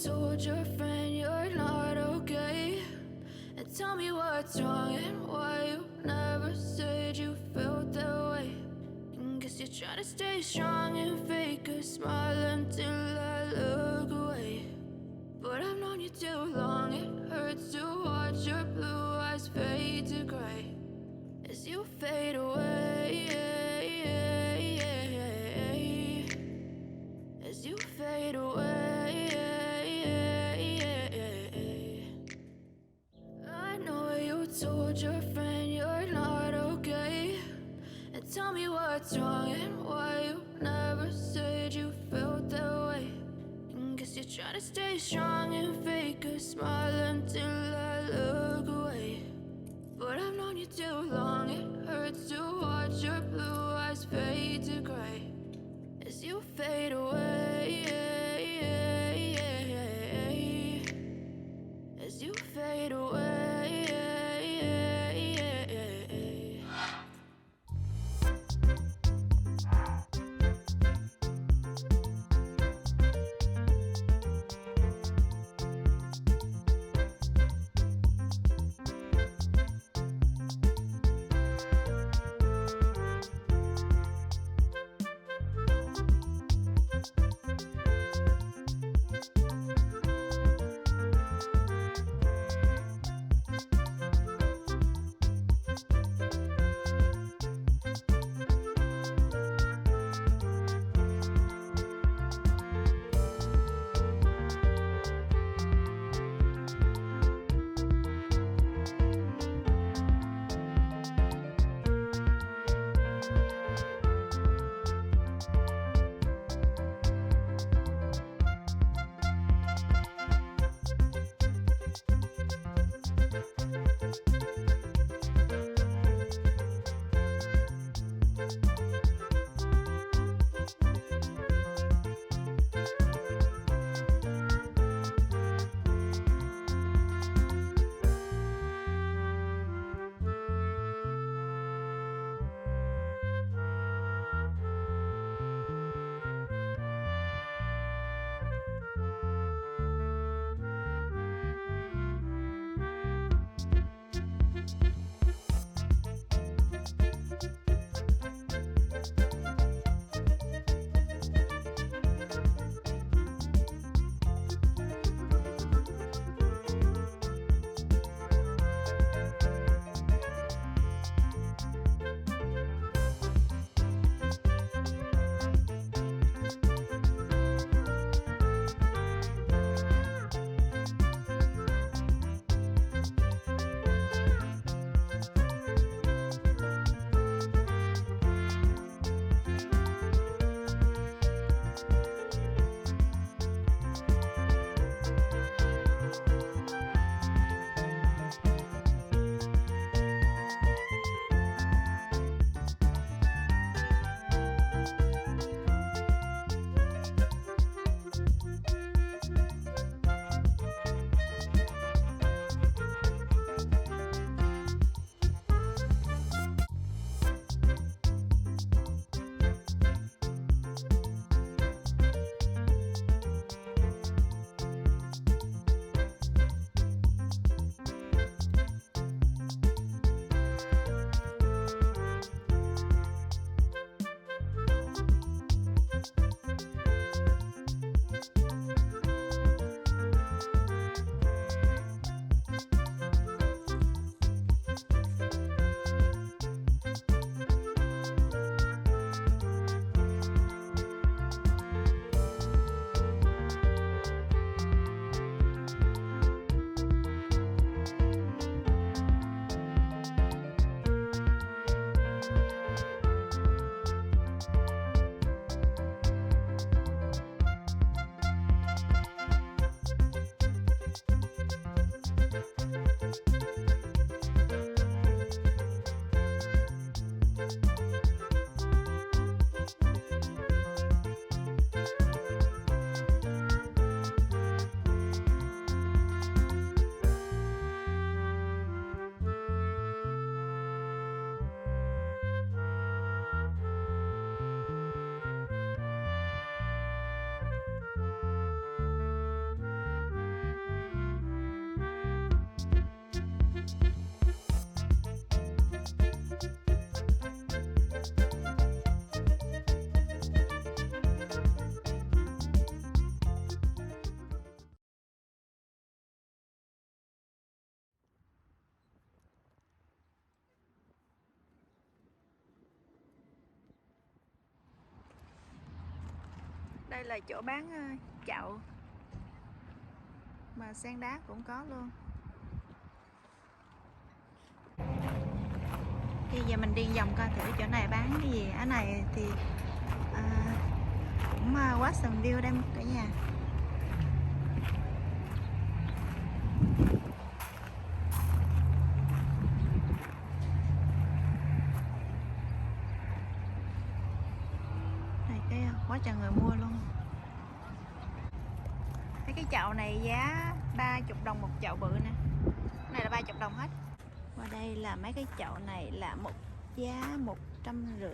told your friend you're not okay, and tell me what's wrong and why you never said you felt that way. And guess you're trying to stay strong and fake a smile until I look away. But I've known you too long, it hurts to watch your blue eyes fade to gray as you fade away, as you fade away. I know you told your friend you're not okay, and tell me what's wrong and why you never said you felt that way. And guess you're trying to stay strong and fake a smile until I look away. But I've known you too long, it hurts to watch your blue eyes fade to gray as you fade away, as you fade away. Đây là chỗ bán chậu mà sen đá cũng có luôn. Bây giờ mình đi vòng coi thử chỗ này bán cái gì. Ở này thì cũng quá sầm view đây cả nhà. Này cái quá trời người mua luôn. Cái chậu này giá 30 đồng một chậu bự nè. Cái này là 30 đồng hết. Và đây là mấy cái chậu này là giá 150.